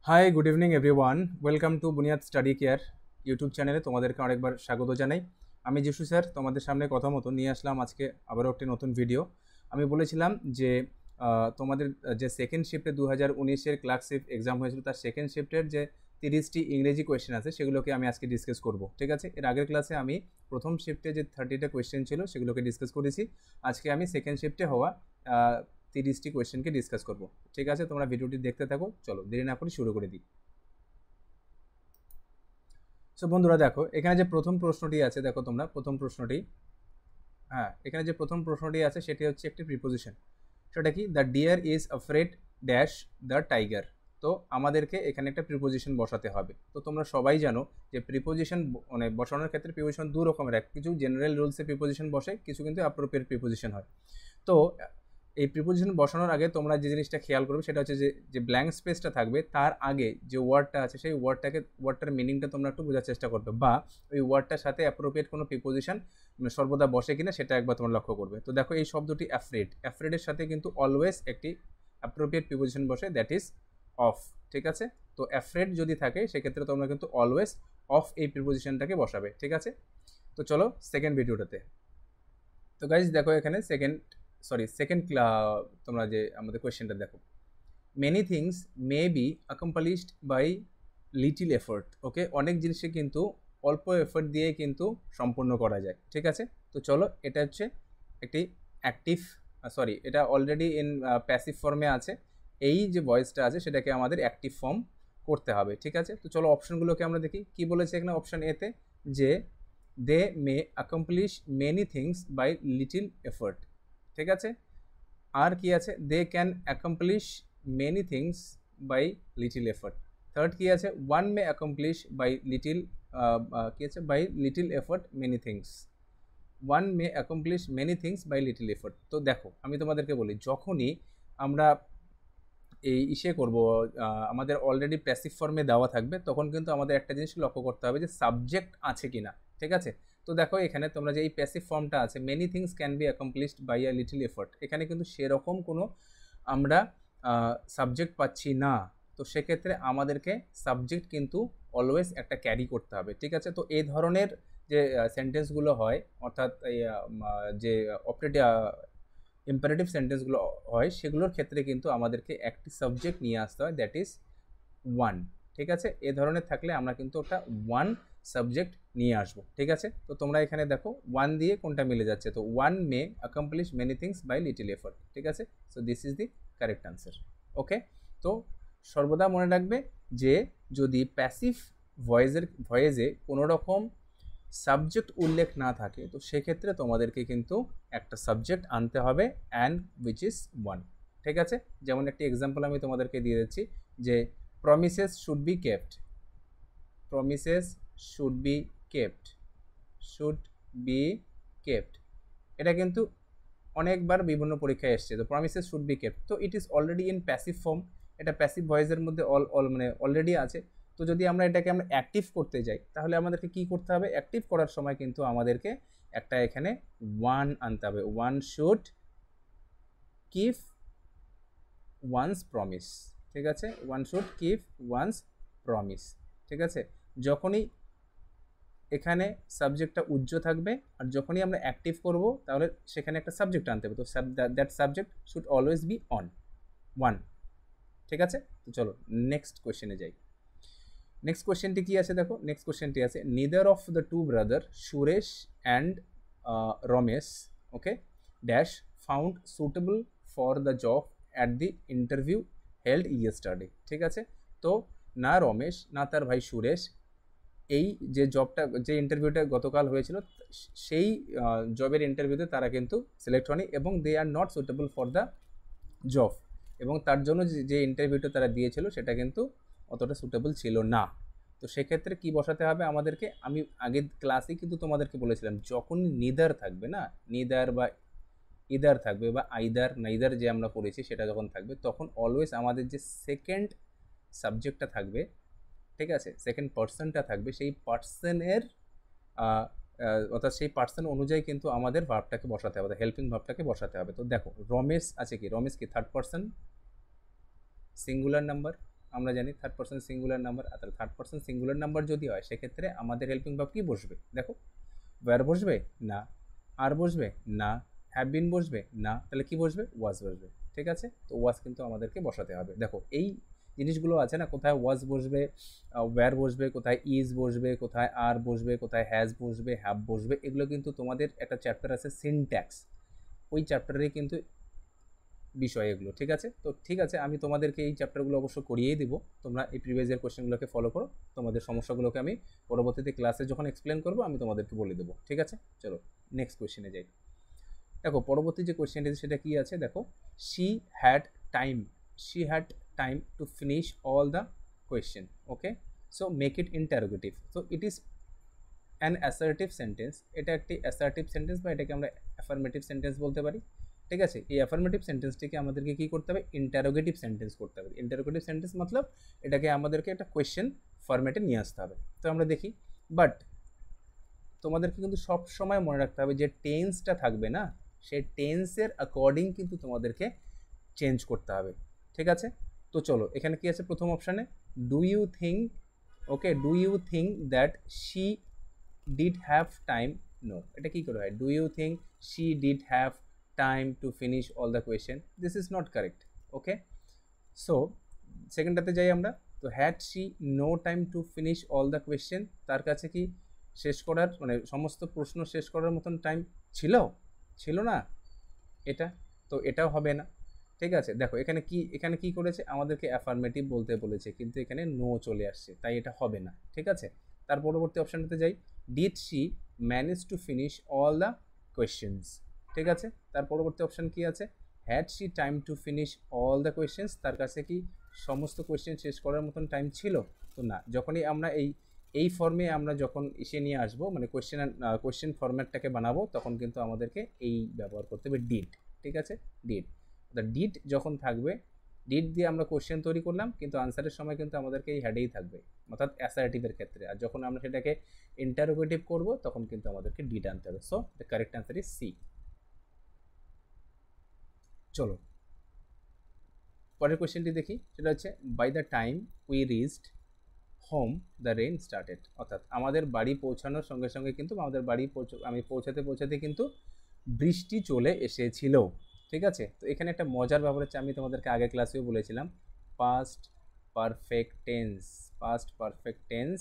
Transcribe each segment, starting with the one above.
Hi good evening everyone, welcome to বুনিয়াদ study care YouTube চ্যানেলে তোমাদেরকে অনেকবার স্বাগত জানাই। আমি যিশু স্যার তোমাদের সামনে কথা মতো নিয়ে আসলাম আজকে আবারও একটি নতুন ভিডিও। আমি বলেছিলাম যে তোমাদের যে সেকেন্ড শিফটে 2019-এর ক্লার্কশিপ এক্সাম হয়েছিল তার সেকেন্ড শিফটের যে 30টি ইংরেজি কোয়েশ্চেন আছে সেগুলোকে আমি আজকে ডিসকাস করব। ঠিক আছে, এর আগের ক্লাসে আমি প্রথম শিফটে যে 30টা কোয়েশ্চেন ছিল সেগুলোকে ডিসকাস করেছি। আজকে আমি সেকেন্ড শিফটে হওয়া 30টি কোয়েশ্চেনকে ডিসকাস করব। ঠিক আছে, তোমরা ভিডিওটি দেখতে থাকো, চলো দেরি না করে শুরু করে দিই। সো বন্ধুরা দেখো, এখানে যে প্রথম প্রশ্নটি আছে, দেখো তোমরা প্রথম প্রশ্নটি, হ্যাঁ এখানে যে প্রথম প্রশ্নটি আছে সেটি হচ্ছে একটি প্রিপোজিশন। সেটা কি? The deer is afraid dash the tiger. তো আমাদেরকে এখানে একটা প্রিপোজিশন বসাতে হবে। তো তোমরা সবাই জানো যে প্রিপোজিশন মানে বসানোর ক্ষেত্রে প্রিপোজিশন দু রকমের, এক কিছু জেনারেল রুলসে প্রিপোজিশন বসে, কিছু কিন্তু অ্যাপ্রোপ্রিয়েট প্রিপোজিশন হয়। তো এই প্রিপোজিশন বসানোর আগে তোমরা যে জিনিসটা খেয়াল করবে সেটা হচ্ছে যে যে ব্ল্যাঙ্ক স্পেসটা থাকবে তার আগে যে ওয়ার্ডটা আছে সেই ওয়ার্ডটার মিনিংটা তোমরা একটু বোঝার চেষ্টা করবে, বা ওই ওয়ার্ডটার সাথে অ্যাপ্রোপ্রিয়েট কোনো প্রিপোজিশন সর্বদা বসে কিনা সেটা একবার তোমরা লক্ষ্য করবে। তো দেখো এই শব্দটি অ্যাফ্রেডের সাথে কিন্তু অলওয়েজ একটি অ্যাপ্রোপ্রিয়েট প্রিপোজিশন বসে, দ্যাট ইজ অফ। ঠিক আছে, তো অ্যাফ্রেড যদি থাকে সেক্ষেত্রে তোমরা কিন্তু অলওয়েজ অফ এই প্রিপোজিশনটাকে বসাবে। ঠিক আছে, তো চলো সেকেন্ড ভিডিওটাতে। তো গাইজ দেখো এখানে সেকেন্ড তোমরা যে আমাদের কোয়েশ্চেনটা দেখো, many things may be accomplished by little effort. Okay, অনেক জিনিসে কিন্তু অল্প এফোর্ট দিয়ে কিন্তু সম্পূর্ণ করা যায়। ঠিক আছে, তো চলো এটা হচ্ছে একটি অ্যাক্টিভ, এটা অলরেডি ইন প্যাসিভ ফর্মে আছে। এই যে ভয়েসটা আছে সেটাকে আমাদের অ্যাক্টিভ ফর্ম করতে হবে। ঠিক আছে, তো চলো অপশনগুলোকে আমরা দেখি কি বলেছে এখানে অপশন এতে, যে they may accomplish many things by little effort. ঠিক আছে, আর কি আছে? They can accomplish many things by little effort. Third কি আছে? One may accomplish by little, কি আছে? By little effort many things. One may accomplish many things by little effort. তো দেখো আমি তোমাদেরকে বলি, যখনই আমরা এই ইসে করব, আমাদের অলরেডি প্যাসিভ ফর্মে দেওয়া থাকবে, তখন কিন্তু আমাদের একটা জিনিস লক্ষ্য করতে হবে যে সাবজেক্ট আছে কিনা। ঠিক আছে, তো দেখো এখানে তোমরা যে এই প্যাসিভ ফর্মটা আছে, many things can be accomplished by a little effort, এখানে কিন্তু সেরকম কোনো আমরা সাবজেক্ট পাচ্ছি না। তো সেক্ষেত্রে আমাদেরকে সাবজেক্ট কিন্তু অলওয়েজ একটা ক্যারি করতে হবে। ঠিক আছে, তো এই ধরনের যে সেন্টেন্সগুলো হয়, অর্থাৎ যে অপারেটিভ ইম্পারেটিভ সেন্টেন্সগুলো হয় সেগুলোর ক্ষেত্রে কিন্তু আমাদেরকে একটি সাবজেক্ট নিয়ে আসতে হয়, দ্যাট ইজ ওয়ান। ঠিক আছে, এ ধরনের থাকলে আমরা কিন্তু একটা ওয়ান সাবজেক্ট নিয়ে আসবো। ঠিক আছে, তো তোমরা এখানে দেখো ওয়ান দিয়ে কোনটা মিলে যাচ্ছে, তো one may accomplish many things by little effort. ঠিক আছে, so this is the correct answer. Okay, তো সর্বদা মনে রাখবে যে যদি প্যাসিভ ভয়েসে কোনো রকম সাবজেক্ট উল্লেখ না থাকে তো সেক্ষেত্রে তোমাদেরকে কিন্তু একটা সাবজেক্ট আনতে হবে, অ্যান্ড উইচ ইজ ওয়ান। ঠিক আছে, যেমন একটি এক্সাম্পল আমি তোমাদেরকে দিয়ে দিচ্ছি যে promises should be kept. Promises should be kept, should be kept, এটা কিন্তু অনেকবার বিভিন্ন পরীক্ষায় এসছে। তো প্রমিসেস শুড বি কেপ্ট, তো ইট is already in passive form, এটা প্যাসিভ ভয়েসের মধ্যে মানে অলরেডি আছে। তো যদি আমরা এটাকে আমরা অ্যাক্টিভ করতে যাই তাহলে আমাদেরকে কি করতে হবে? অ্যাক্টিভ করার সময় কিন্তু আমাদেরকে একটা এখানে ওয়ান আনতে হবে। One should keep one's promise. ঠিক আছে, one should keep one's promise. ঠিক আছে, যখনই এখানে সাবজেক্টটা উজ্জ্ব থাকবে আর যখনই আমরা অ্যাক্টিভ করব তাহলে সেখানে একটা সাবজেক্ট আনতে হবে। তো that subject should always be on, one. ঠিক আছে, তো চলো নেক্সট কোয়েশ্চেনে যাই। নেক্সট কোয়েশ্চেনটি কি আছে দেখো, নেক্সট কোয়েশ্চেনটি আছে neither of the two brother Suresh and Ramesh, okay, dash found suitable for the job at the interview held yesterday. ঠিক আছে, তো না রমেশ না তার ভাই সুরেশ এই যে ইন্টারভিউটা গতকাল হয়েছিল সেই জবের ইন্টারভিউতে তারা কিন্তু সিলেক্ট হয়নি, এবং they are not suitable for the job, এবং তার জন্য যে ইন্টারভিউটা তারা দিয়েছিল সেটা কিন্তু অতটা সুটেবল ছিল না। তো সেক্ষেত্রে কি বসাতে হবে আমাদেরকে? আমি আগের ক্লাসেই কিন্তু তোমাদেরকে বলেছিলাম, যখন নিদার থাকবে না, নিদার বা ইদার থাকবে বা আইদার নাইদার যে আমরা পড়েছি সেটা যখন থাকবে তখন অলওয়েজ আমাদের যে সেকেন্ড সাবজেক্টটা থাকবে, ঠিক আছে, সেকেন্ড পার্সনটা থাকবে, সেই পার্সনের অর্থাৎ সেই পার্সন অনুযায়ী কিন্তু আমাদের ভার্বটাকে বসাতে হবে, হেল্পিং ভার্বটাকে বসাতে হবে। তো দেখো রমেশ আছে কি? রমেশ কি থার্ড পার্সন সিঙ্গুলার নাম্বার, আমরা জানি থার্ড পারসন সিঙ্গুলার নাম্বার। তাহলে থার্ড পারসন সিঙ্গুলার নাম্বার যদি হয় সেক্ষেত্রে আমাদের হেল্পিং ভার্ব কি বসবে? দেখো ওয়্যার বসবে না, আর বসবে না, হ্যাভ বিন বসবে না, তাহলে কি বসবে? ওয়াজ বসবে। ঠিক আছে, তো ওয়াজ কিন্তু আমাদেরকে বসাতে হবে। দেখো এই জিনিসগুলো আছে না, কোথায় ওয়াজ বসবে, ওয়্যার বসবে, কোথায় ইজ বসবে, কোথায় আর বসবে, কোথায় হ্যাজ বসবে, হ্যাভ বসবে, এগুলো কিন্তু তোমাদের একটা চ্যাপ্টার আছে সিনট্যাক্স, ওই চ্যাপ্টারেই কিন্তু বিষয় এগুলো। ঠিক আছে, তো ঠিক আছে, আমি তোমাদেরকে এই চ্যাপ্টারগুলো অবশ্য করিয়েই দিব। তোমরা এই প্রিভিয়াস ইয়ার কোশ্চেনগুলোকে ফলো করো, তোমাদের সমস্যাগুলোকে আমি পরবর্তীতে ক্লাসে যখন এক্সপ্লেন করবো আমি তোমাদেরকে বলে দেবো। ঠিক আছে, চলো নেক্সট কোশ্চেনে যাই। দেখো পরবর্তী যে কোশ্চেনটি সেটা কি আছে, দেখো she had time, she had time to finish all the question. Okay, so make it interrogative. So it is an assertive sentence, এটা একটি অ্যাসার্টিভ সেন্টেন্স বা এটাকে আমরা অ্যাফার্মেটিভ সেন্টেন্স বলতে পারি। ঠিক আছে, এই অ্যাফার্মেটিভ সেন্টেন্সটিকে আমাদেরকে কী করতে হবে? ইন্টারোগেটিভ সেন্টেন্স করতে হবে। ইন্টারোগেটিভ সেন্টেন্স মতলব এটাকে আমাদেরকে একটা কোয়েশ্চেন ফরম্যাটে নিয়ে আসতে হবে। তো আমরা দেখি, বাট তোমাদেরকে কিন্তু সব সময় মনে রাখতে হবে যে টেন্সটা থাকবে না, সেই টেন্সের অ্যাকর্ডিং কিন্তু তোমাদেরকে চেঞ্জ করতে হবে। ঠিক আছে, তো চলো এখানে কি আছে প্রথম অপশানে, do you think, okay, do you think that she did have time, no, এটা কী করে হয়? Do you think she did have time to finish all the question, this is not correct. Okay, so সেকেন্ডটাতে যাই আমরা। তো had she no time to finish all the question, তার কাছে কি শেষ করার মানে সমস্ত প্রশ্ন শেষ করার মতন টাইম ছিল? ছিল না এটা, তো এটাও হবে না। ঠিক আছে, দেখো এখানে কি করেছে? আমাদেরকে অ্যাফার্মেটিভ বলতে বলেছে, কিন্তু এখানে নো চলে আসছে, তাই এটা হবে না। ঠিক আছে, তার পরবর্তী অপশানটাতে যাই। Did she manage to finish all the questions. ঠিক আছে, তার পরবর্তী অপশান কি আছে? Had she time to finish all the questions, তার কাছে কি সমস্ত কোয়েশ্চেন শেষ করার মতন টাইম ছিল? তো না। যখনই আমরা এই ফর্মে আমরা যখন এসে নিয়ে আসবো, মানে কোয়েশ্চেন ফরম্যাটটাকে বানাবো, তখন কিন্তু আমাদেরকে এই ব্যবহার করতে হবে ডিড। ঠিক আছে, ডিড। দ্য ডিড যখন থাকবে, ডিড দিয়ে আমরা কোয়েশ্চেন তৈরি করলাম, কিন্তু আনসারের সময় কিন্তু আমাদেরকে এই হ্যাডেই থাকবে, অর্থাৎ অ্যাসার্টিভের ক্ষেত্রে। আর যখন আমরা সেটাকে ইন্টারোগেটিভ করব তখন কিন্তু আমাদেরকে ডিড আনতে হবে। So the correct answer is C. চলো পরের কোয়েশ্চেনটি দেখি, সেটা হচ্ছে by the time we reached home the rain started, অর্থাৎ আমাদের বাড়ি পৌঁছানোর সঙ্গে সঙ্গে কিন্তু আমাদের বাড়ি আমি পৌঁছাতে কিন্তু বৃষ্টি চলে এসেছিল। ঠিক আছে, তো এখানে একটা মজার ব্যাপার হচ্ছে, আমি তোমাদেরকে আগের ক্লাসেও বলেছিলাম, past perfect tense, past perfect tense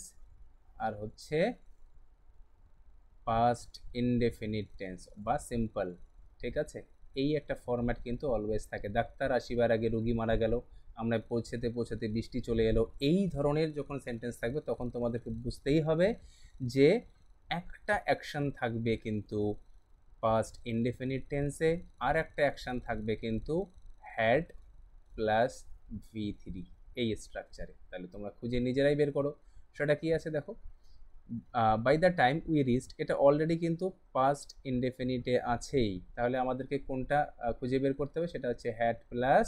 আর হচ্ছে পাস্ট ইনডেফিনিট টেন্স বা সিম্পল। ঠিক আছে, এই একটা ফরম্যাট কিন্তু অলওয়েজ থাকে। ডাক্তার আসিবার আগে রোগী মারা গেল, আমরা পৌঁছাতে বৃষ্টি চলে এলো, এই ধরনের যখন সেন্টেন্স থাকবে তখন তোমাদেরকে বুঝতেই হবে যে একটা অ্যাকশন থাকবে কিন্তু পাস্ট ইনডেফিনিট টেন্সে, আর একটা অ্যাকশন থাকবে কিন্তু হ্যাড প্লাস V3, এই স্ট্রাকচারে। তাহলে তোমরা খুঁজে নিজেরাই বের করো সেটা কি আছে। দেখো by the time we reached, এটা অলরেডি কিন্তু পাস্ট ইনডেফিনিটে আছেই, তাহলে আমাদেরকে কোনটা খুঁজে বের করতে হবে? সেটা হচ্ছে হ্যাড প্লাস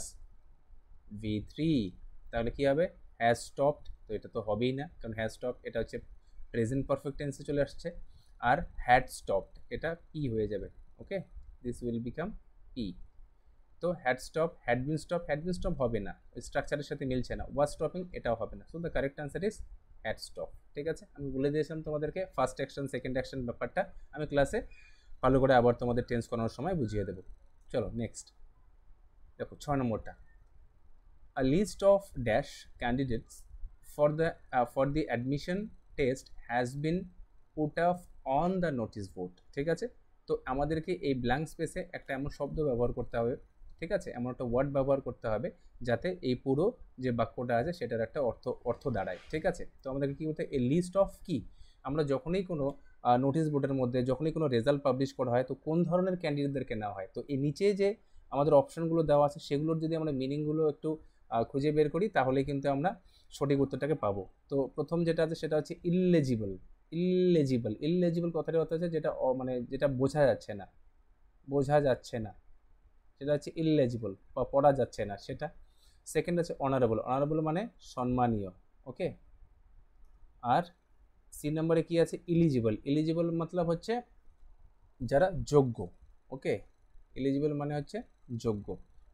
V3। তাহলে কি হবে? হ্যাজ স্টপড, তো এটা তো হবেই না, কারণ হ্যাজ স্টপড এটা হচ্ছে প্রেজেন্ট পারফেক্ট টেন্সে চলে আসছে। আর হ্যাড স্টপড এটা ই হয়ে যাবে। ওকে, দিস উইল বিকাম ই। তো had stop, had been stop হবে না, স্ট্রাকচারের সাথে মিলছে না। ওয়াজ স্টপিং এটাও হবে না। So the correct answer is had stop. ঠিক আছে, আমি বলে দিয়েছিলাম তোমাদেরকে ফার্স্ট অ্যাকশন সেকেন্ড অ্যাকশন ব্যাপারটা আমি ক্লাসে ভালো করে আবার তোমাদের টেন্স করানোর সময় বুঝিয়ে দেবো। চলো নেক্সট দেখো 6 নম্বরটা। A list of dash candidates for the admission test has been put up on the notice board. ঠিক আছে, তো আমাদেরকে এই ব্ল্যাঙ্ক স্পেসে একটা এমন শব্দ ব্যবহার করতে হবে, ঠিক আছে, এমন একটা ওয়ার্ড ব্যবহার করতে হবে যাতে এই পুরো যে বাক্যটা আছে সেটার একটা অর্থ দাঁড়ায়। ঠিক আছে, তো আমাদেরকে কী করতে, এই লিস্ট অফ কি, আমরা যখনই কোনো নোটিশ বোর্ডের মধ্যে যখনই কোনো রেজাল্ট পাবলিশ করা হয় তো কোন ধরনের ক্যান্ডিডেটদেরকে নেওয়া হয়, তো এই নিচে যে আমাদের অপশানগুলো দেওয়া আছে সেগুলোর যদি আমরা মিনিংগুলো একটু খুঁজে বের করি তাহলে কিন্তু আমরা সঠিক উত্তরটাকে পাবো। তো প্রথম যেটা আছে সেটা হচ্ছে ইললেজিবল। ইললেজিবল কথাটি অর্থ হচ্ছে যেটা মানে যেটা বোঝা যাচ্ছে না, সেটা হচ্ছে ইললেজিবল বা পড়া যাচ্ছে না সেটা। সেকেন্ড হচ্ছে অনারেবল মানে সম্মানীয়। ওকে, আর সি নম্বরে কি আছে? ইলিজিবল মতলব হচ্ছে যারা যোগ্য। ওকে, ইলিজিবল মানে হচ্ছে যোগ্য,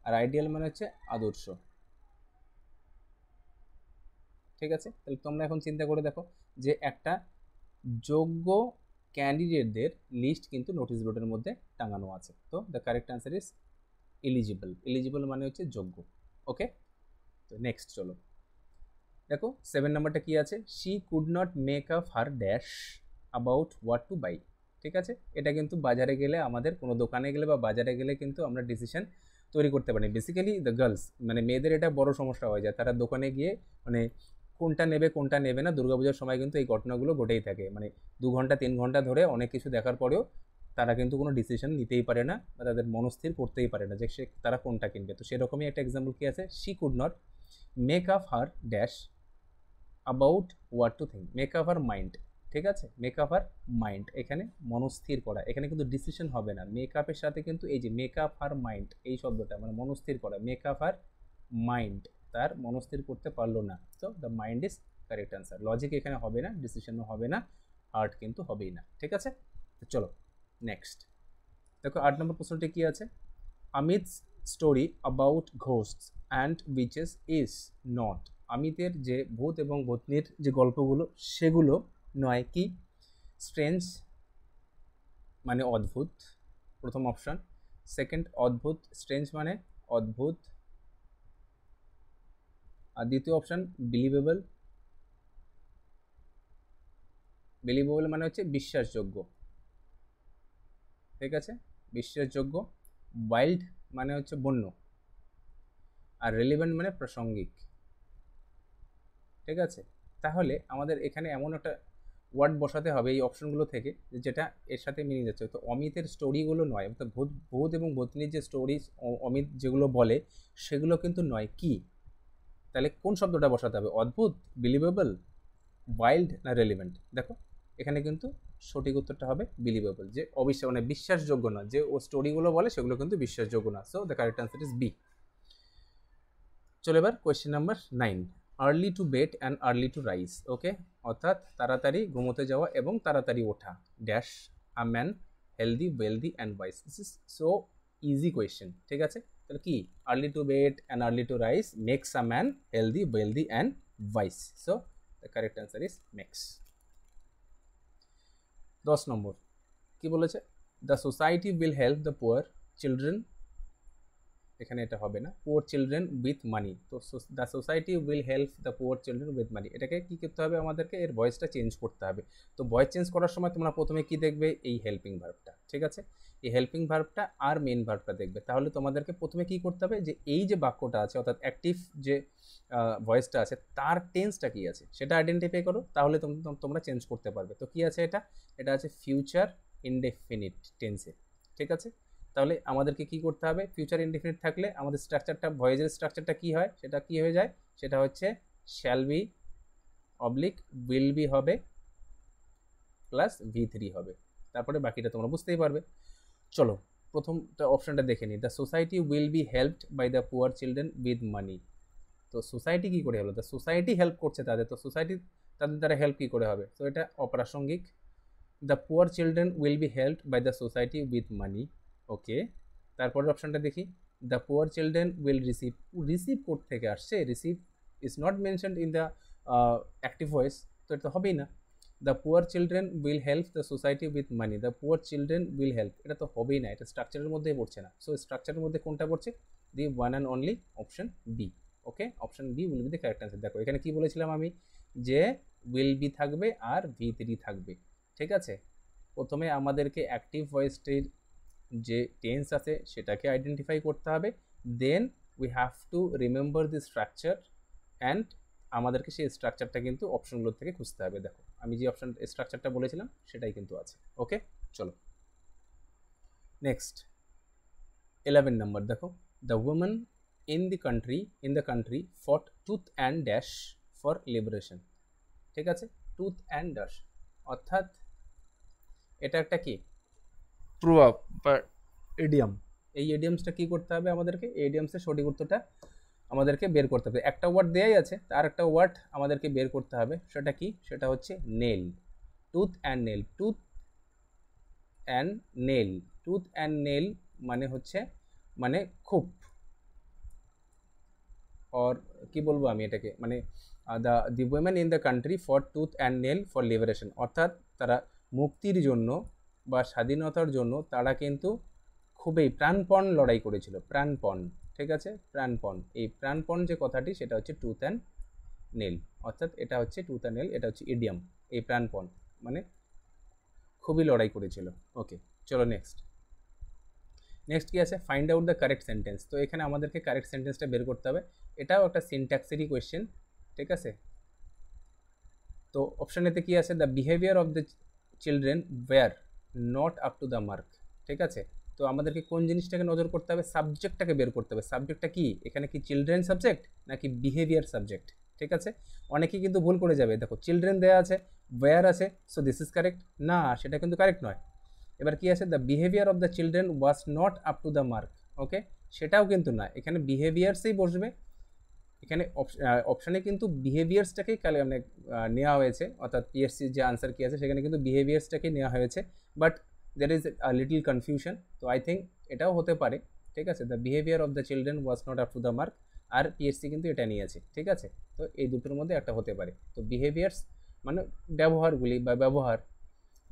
আর আইডিয়াল মানে হচ্ছে আদর্শ। ঠিক আছে, তাহলে তোমরা এখন চিন্তা করে দেখো যে একটা যোগ্য ক্যান্ডিডেটদের লিস্ট কিন্তু নোটিশ বোর্ডের মধ্যে টাঙানো আছে। তো the correct answer is eligible. Eligible মানে হচ্ছে যোগ্য। ওকে, তো নেক্সট চলো দেখো 7 নাম্বারটা কি আছে, she could not make up her dash about what to buy. ঠিক আছে, এটা কিন্তু বাজারে গেলে, আমাদের কোনো দোকানে গেলে বা বাজারে গেলে কিন্তু আমরা ডিসিশন তৈরি করতে পারি। বেসিক্যালি দ্য গার্লস, মানে মেয়েদের এটা বড় সমস্যা হয়ে যায়, তারা দোকানে গিয়ে মানে কোনটা নেবে কোনটা নেবে না, দুর্গাপূজার সময় কিন্তু এই ঘটনাগুলো ঘটেই থাকে। মানে 2 ঘন্টা 3 ঘন্টা ধরে অনেক কিছু দেখার পরেও তারা কিন্তু কোনো ডিসিশন নিতেই পারে না বা তাদের মনস্থির করতেই পারে না যে সে তারা কোনটা কিনবে। তো সেরকমই একটা এক্সাম্পল কি আছে, she could not make up her dash about what to think, make up her mind. ঠিক আছে, মেক আপ হার মাইন্ড, এখানে মনস্থির করা, এখানে কিন্তু ডিসিশন হবে না। মেকআপের সাথে কিন্তু এই যে মেক আপ হার মাইন্ড এই শব্দটা মানে মনস্থির করা, মেক আপ হার মাইন্ড, তার মনস্থির করতে পারলো না। So the mind is correct answer. Logic এখানে হবে না, ডিসিশনও হবে না, হার্ট কিন্তু হবেই না। ঠিক আছে, তো চলো নেক্সট দেখো 8 নম্বর প্রশ্নটি কি আছে, Amit's story about ghosts and witches is not. অমিতের যে ভূত এবং ভূতনির যে গল্পগুলো সেগুলো নয় কি, স্ট্রেঞ্জ মানে অদ্ভুত, প্রথম অপশন। সেকেন্ড অদ্ভুত, স্ট্রেঞ্জ মানে অদ্ভুত। আর দ্বিতীয় অপশন বিলিভেবল, বিলিভেবল মানে হচ্ছে বিশ্বাসযোগ্য। ঠিক আছে, বিশ্বাসযোগ্য। ওয়াইল্ড মানে হচ্ছে বন্য, আর রেলিভেন্ট মানে প্রাসঙ্গিক। ঠিক আছে, তাহলে আমাদের এখানে এমন একটা ওয়ার্ড বসাতে হবে এই অপশনগুলো থেকে যেটা এর সাথে মিলে যাচ্ছে। তো অমিতের স্টোরিগুলো নয়, অর্থাৎ ভূত ভূত এবং ভূতনির যে স্টোরি অমিত যেগুলো বলে সেগুলো কিন্তু নয় কি, তাহলে কোন শব্দটা বসাতে হবে, অদ্ভুত, বিলিভেবল, ওয়াইল্ড না রেলিভেন্ট। দেখো এখানে কিন্তু সঠিক উত্তরটা হবে বিলিভেবল, যে মানে বিশ্বাসযোগ্য না, যে ও স্টোরিগুলো বলে সেগুলো কিন্তু বিশ্বাসযোগ্য না। So the correct answer is B. চলো এবার question number 9, early to bed and early to rise. Okay, অর্থাৎ তাড়াতাড়ি ঘুমোতে যাওয়া এবং তাড়াতাড়ি ওঠা, dash a man healthy wealthy and wise. This is so easy question. ঠিক আছে, তাহলে কি, early to bed and early to rise makes a man healthy wealthy and wise. So the correct answer is makes. 10 নম্বর কি বলেছে, the society will help the poor children, এখানে এটা হবে না, পুয়ার চিলড্রেন উইথ মানি। তো the society will help the poor children with মানি, এটাকে কী করতে হবে আমাদেরকে, এর ভয়েসটা চেঞ্জ করতে হবে। তো ভয়েস চেঞ্জ করার সময় তোমরা প্রথমে কি দেখবে, এই হেল্পিং ভার্বটা। ঠিক আছে, এই হেল্পিং ভার্বটা আর মেন ভার্বটা দেখবে। তাহলে তোমাদেরকে প্রথমে কি করতে হবে, যে এই যে বাক্যটা আছে অর্থাৎ অ্যাক্টিভ যে ভয়েসটা আছে তার টেন্সটা কি আছে সেটা আইডেন্টিফাই করো, তাহলে তোমরা চেঞ্জ করতে পারবে। তো কি আছে, এটা আছে ফিউচার ইনডেফিনিট টেন্সে। ঠিক আছে, তাহলে আমাদেরকে কি করতে হবে, ফিউচার ইনডেফিনিট থাকলে আমাদের স্ট্রাকচারটা, ভয়েসের স্ট্রাকচারটা কি হয়, সেটা কি হয়ে যায়, সেটা হচ্ছে shall be oblique will be হবে প্লাস V3 হবে, তারপরে বাকিটা তোমরা বুঝতেই পারবে। চলো প্রথমটা অপশনটা দেখে নিই, the society will be helped by the poor children with money. তো সোসাইটি কি করে হলো, দ্য সোসাইটি হেল্প করছে তাদের, তো সোসাইটি তাদের দ্বারা হেল্প কি করে হবে, তো এটা অপ্রাসঙ্গিক। The poor children will be helped by the society with money. Okay, তারপরের অপশনটা দেখি, the poor children will receive, receive কোড থেকে আসছে, receive is not mentioned in the active voice, তো এটা তো হবেই না। The poor children will help the society with money, the poor children will help, এটা তো হবেই না, এটা স্ট্রাকচারের মধ্যেই পড়ছে না। সো স্ট্রাকচারের মধ্যে কোনটা পড়ছে, the one and only option B. Okay, option B will be the correct answer. দেখো এখানে কি বলেছিলাম আমি, যে উইল বি থাকবে আর V3 থাকবে। ঠিক আছে, প্রথমে আমাদেরকে অ্যাক্টিভ ভয়েসটির যে টেন্স আছে সেটাকে আইডেন্টিফাই করতে হবে, then we have to remember the structure অ্যান্ড আমাদেরকে সেই স্ট্রাকচারটা কিন্তু অপশনগুলোর থেকে খুঁজতে হবে। দেখো আমি যে অপশন স্ট্রাকচারটা বলেছিলাম সেটাই কিন্তু আছে। ওকে, চলো নেক্সট 11 নাম্বার দেখো, the women in the country fought tooth and dash for liberation. ঠিক আছে, টুথ অ্যান্ড ড্যাশ অর্থাৎ এটা একটা কি প্রভাব বা এডিয়াম। এই এডিয়ামসটা কি করতে হবে আমাদেরকে, এডিয়ামসের সঠিক উত্তরটা আমাদেরকে বের করতে হবে। একটা ওয়ার্ড দেয়াই আছে, তার একটা ওয়ার্ড আমাদেরকে বের করতে হবে, সেটা কি, সেটা হচ্ছে nail. Tooth and nail, tooth and nail, tooth and nail মানে হচ্ছে মানে খুব, অর কি বলবো আমি এটাকে, মানে the women in the country for tooth and nail for liberation, অর্থাৎ তারা মুক্তির জন্য বা স্বাধীনতার জন্য তারা কিন্তু খুবই প্রাণপণ লড়াই করেছিল, প্রাণপণ, ঠিক আছে, প্রাণপণ। এই প্রাণপণ যে কথাটি সেটা হচ্ছে টুথ অ্যান্ড নেল, অর্থাৎ এটা হচ্ছে টুথ অ্যান্ড নেল, এটা হচ্ছে ইডিয়াম। এই প্রাণপণ মানে খুবই লড়াই করেছিল। ওকে, চলো নেক্সট কি আছে, find out the correct sentence. তো এখানে আমাদেরকে কারেক্ট সেন্টেন্সটা বের করতে হবে, এটাও একটা সিনট্যাক্সেরই কোয়েশ্চেন, ঠিক আছে। তো অপশন এতে কি আছে, the behaviour of the children wire not up to the mark, ঠিক আছে। তো আমাদেরকে কোন জিনিসটাকে নজর করতে হবে, সাবজেক্টটাকে বের করতে হবে। সাবজেক্টটা কি এখানে, কি চিলড্রেন সাবজেক্ট নাকি বিহেভিয়ার সাবজেক্ট, ঠিক আছে। অনেকেই কিন্তু ভুল করে যাবে, দেখো চিলড্রেন দেওয়া আছে, ওয়্যার আছে, সো দিস ইজ কারেক্ট, না সেটা কিন্তু কারেক্ট নয়। এবার কি আছে, the behaviour of the children was not up to the mark, okay, সেটাও কিন্তু না, এখানে বিহেভিয়ার্সেই বসবে। এখানে অপশানে কিন্তু বিহেভিয়ার্সটাকেই মানে নেওয়া হয়েছে, অর্থাৎ পিএসসির যে আনসার কি আছে সেখানে কিন্তু বিহেভিয়ার্সটাকেই নেওয়া হয়েছে, but there is a little confusion. তো আই থিঙ্ক এটাও হতে পারে, ঠিক আছে, the behaviour of the children was not up to the mark, আর পিএসসি কিন্তু এটা নিয়েছে, ঠিক আছে। তো এই দুটোর মধ্যে একটা হতে পারে। তো বিহেভিয়ার্স মানে ব্যবহারগুলি বা ব্যবহার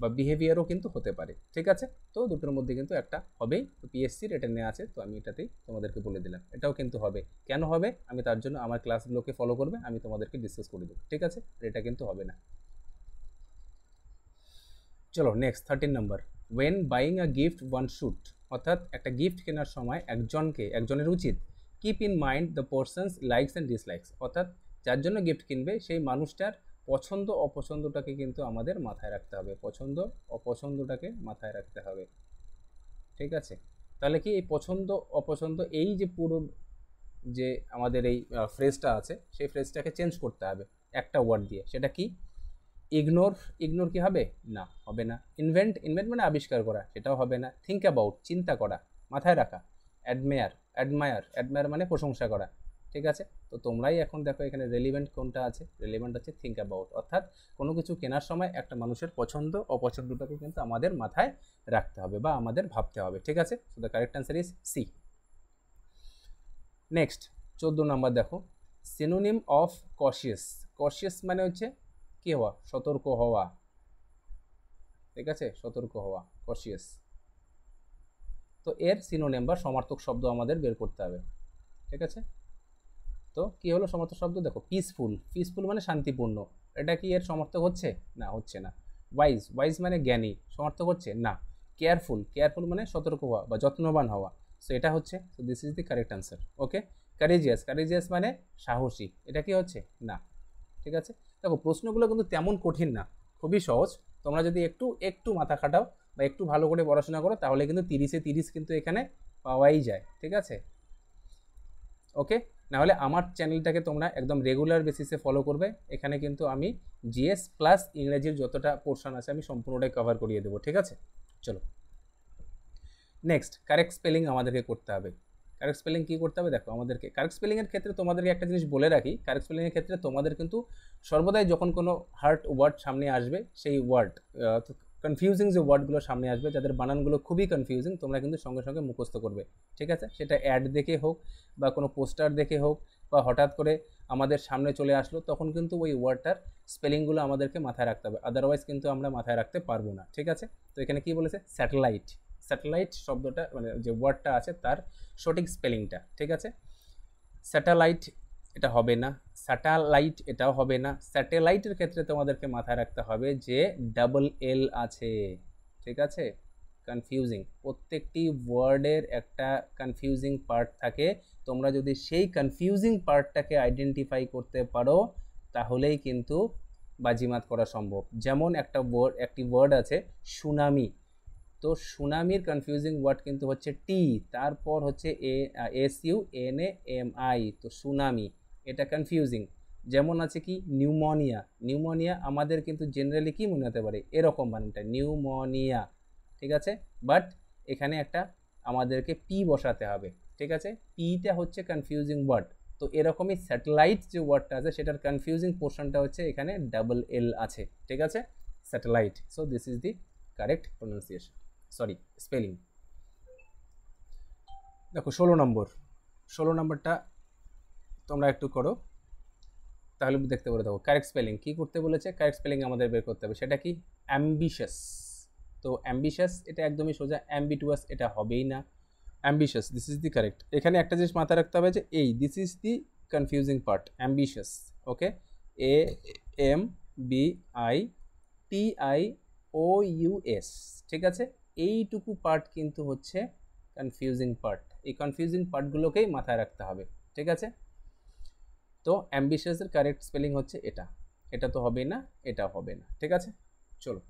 বা বিহেভিয়ারও কিন্তু হতে পারে, ঠিক আছে। তো দুটোর মধ্যে কিন্তু একটা হবেই, তো পিএসসির এটা নেওয়া আছে, তো আমি এটাতেই তোমাদেরকে বলে দিলাম, এটাও কিন্তু হবে। কেন হবে, আমি তার জন্য আমার ক্লাসগুলোকে ফলো করবে, আমি তোমাদেরকে ডিসকাস করে দেবো, ঠিক আছে, এটা কিন্তু হবে না। চলো next 13 number, when buying a gift one should, অর্থাৎ একটা গিফট কেনার সময় একজনের উচিত keep in mind the person's likes and dislikes, অর্থাৎ যার জন্য গিফট কিনবে সেই মানুষটার পছন্দ অপছন্দটাকে কিন্তু আমাদের মাথায় রাখতে হবে, পছন্দ অপছন্দটাকে মাথায় রাখতে হবে, ঠিক আছে। তাহলে কি এই পছন্দ অপছন্দ, এই যে পুরো যে আমাদের এই ফ্রেজটা আছে সেই ফ্রেজটাকে চেঞ্জ করতে হবে একটা ওয়ার্ড দিয়ে, সেটা কি, ইগনোর কি হবে, না হবে না। ইনভেন্ট মানে আবিষ্কার করা, সেটাও হবে না। থিঙ্ক অ্যাবাউট চিন্তা করা, মাথায় রাখা। অ্যাডমায়ার মানে প্রশংসা করা, ঠিক আছে। তো তোমরাই এখন দেখো এখানে রেলিভেন্ট কোনটা আছে, রেলিভেন্ট হচ্ছে থিঙ্ক অ্যাবাউট, অর্থাৎ কোনো কিছু কেনার সময় একটা মানুষের পছন্দ অপছন্দটাকে কিন্তু আমাদের মাথায় রাখতে হবে বা আমাদের ভাবতে হবে, ঠিক আছে। So the correct answer is C. Next 14 number দেখো, সিনোনিম অফ কশিয়াস মানে হচ্ছে কি হওয়া, সতর্ক হওয়া, ঠিক আছে, সতর্ক হওয়া, কশিয়াস। তো এর সিনোনিম বা সমার্থক শব্দ আমাদের বের করতে হবে, ঠিক আছে। তো কি হলো সমার্থক শব্দ, দেখো পিসফুল মানে শান্তিপূর্ণ, এটা কি এর সমার্থক হচ্ছে, না হচ্ছে না। ওয়াইজ মানে জ্ঞানী, সমার্থক হচ্ছে না। কেয়ারফুল মানে সতর্ক হওয়া বা যত্নবান হওয়া, সো এটা হচ্ছে, so this is the correct answer. Okay, courageous মানে সাহসী, এটা কি হচ্ছে, না, ঠিক আছে। দেখো প্রশ্নগুলো কিন্তু তেমন কঠিন না, খুবই সহজ। তোমরা যদি একটু মাথা খাটাও বা একটু ভালো করে পড়াশোনা করো তাহলে কিন্তু 30-এ 30 কিন্তু এখানে পাওয়াই যায়, ঠিক আছে। ওকে, নাহলে আমার চ্যানেলটাকে তোমরা একদম রেগুলার বেসিসে ফলো করবে, এখানে কিন্তু আমি জিএস প্লাস ইংরেজির যতটা পোর্শন আছে আমি সম্পূর্ণটাই কভার করিয়ে দেবো, ঠিক আছে। চলো নেক্সট, কারেক্ট স্পেলিং আমাদেরকে করতে হবে। কারেক্ট স্পেলিং কী করতে হবে, দেখো আমাদেরকে কারেক্ট স্পেলিংয়ের ক্ষেত্রে তোমাদেরকে একটা জিনিস বলে রাখি, কারেক্ট স্পেলিংয়ের ক্ষেত্রে তোমাদের কিন্তু সর্বদাই যখন কোনো হার্ড ওয়ার্ড সামনে আসবে, সেই ওয়ার্ড কনফিউজিং যে ওয়ার্ডগুলো সামনে আসবে, যাদের বানানগুলো খুবই কনফিউজিং, তোমরা কিন্তু সঙ্গে সঙ্গে মুখস্থ করবে, ঠিক আছে। সেটা অ্যাড দেখে হোক বা কোনো পোস্টার দেখে হোক বা হঠাৎ করে আমাদের সামনে চলে আসলো, তখন কিন্তু ওই ওয়ার্ডটার স্পেলিংগুলো আমাদেরকে মাথায় রাখতে হবে, আদারওয়াইজ কিন্তু আমরা মাথায় রাখতে পারবো না, ঠিক আছে। তো এখানে কি বলেছে, স্যাটেলাইট শব্দটা মানে যে ওয়ার্ডটা আছে তার সঠিক স্পেলিংটা, ঠিক আছে। স্যাটেলাইট এটা হবে না, স্যাটেলাইট এটাও হবে না। স্যাটেলাইটের ক্ষেত্রে তোমাদেরকে মাথায় রাখতে হবে যে ডাবল এল আছে, ঠিক আছে। কনফিউজিং, প্রত্যেকটি ওয়ার্ডের একটা কনফিউজিং পার্ট থাকে, তোমরা যদি সেই কনফিউজিং পার্টটাকে আইডেন্টিফাই করতে পারো তাহলেই কিন্তু বাজিমাত করা সম্ভব। যেমন একটি ওয়ার্ড আছে সুনামি, তো সুনামির কনফিউজিং ওয়ার্ড কিন্তু হচ্ছে টি, তারপর হচ্ছে SUNAMI, তো সুনামি, এটা কনফিউজিং। যেমন আছে কি নিউমোনিয়া আমাদের কিন্তু জেনারেলি কি মনে হতে পারে, এরকম বানানটা নিউমোনিয়া, ঠিক আছে। বাট এখানে একটা আমাদেরকে পি বসাতে হবে, ঠিক আছে, পিটা হচ্ছে কনফিউজিং ওয়ার্ড। তো এরকমই স্যাটেলাইট যে ওয়ার্ডটা আছে সেটার কনফিউজিং পোর্শনটা হচ্ছে এখানে ডাবল এল আছে, ঠিক আছে, satellite. So this is the correct pronunciation, spelling. দেখো 16 নম্বরটা তোমরা একটু করো, তাহলে দেখতে পারো। দেখো কারেক্ট স্পেলিং কী করতে বলেছে, কারেক্ট স্পেলিং আমাদের বের করতে হবে। সেটা কি? অ্যাম্বিশাস। তো অ্যাম্বিশাস এটা একদমই সোজা, অ্যাম্বিটুয়াস এটা হবেই না, ambitious this is the correct. এখানে একটা জিনিস মাথায় রাখতে হবে যে এই this is the confusing part, ambitious. Okay, AMBITIOUS, ঠিক আছে? এইটুকু পার্ট কিন্তু হচ্ছে কনফিউজিং পার্ট, এই কনফিউজিং পার্টগুলোকেই মাথায় রাখতে হবে, ঠিক আছে? তো অ্যাম্বিশাসের কারেক্ট স্পেলিং হচ্ছে এটা, এটা তো হবেই না, এটা হবে না, ঠিক আছে? চলো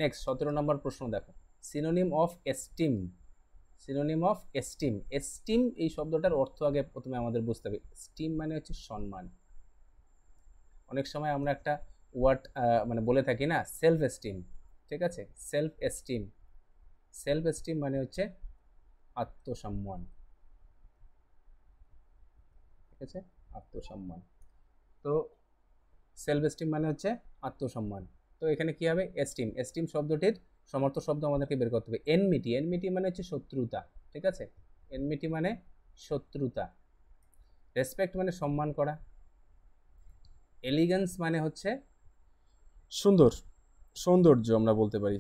নেক্সট 17 নম্বর প্রশ্ন দেখো, synonym of esteem. Synonym of esteem, esteem এই শব্দটার অর্থ আগে প্রথমে আমাদের বুঝতে হবে। এস্টিম মানে হচ্ছে সম্মান। অনেক সময় আমরা একটা ওয়ার্ড মানে বলে থাকি না, সেলফ এস্টিম, ঠিক আছে? সেলফ এস্টিম, সেলফ এস্টিম মানে হচ্ছে আত্মসম্মান, ঠিক আছে? আত্মসম্মান। তো সেলফ এস্টিম মানে হচ্ছে আত্মসম্মান। তো এখানে কি হবে? এস্টিম, এস্টিম শব্দটির সমর্থ শব্দ আমাদেরকে বের করতে হবে। এনমিটি, এনমিটি মানে হচ্ছে শত্রুতা, ঠিক আছে? এনমিটি মানে শত্রুতা। রেসপেক্ট মানে সম্মান করা। এলিগেন্স মানে হচ্ছে সুন্দর, সৌন্দর্য আমরা বলতে পারি,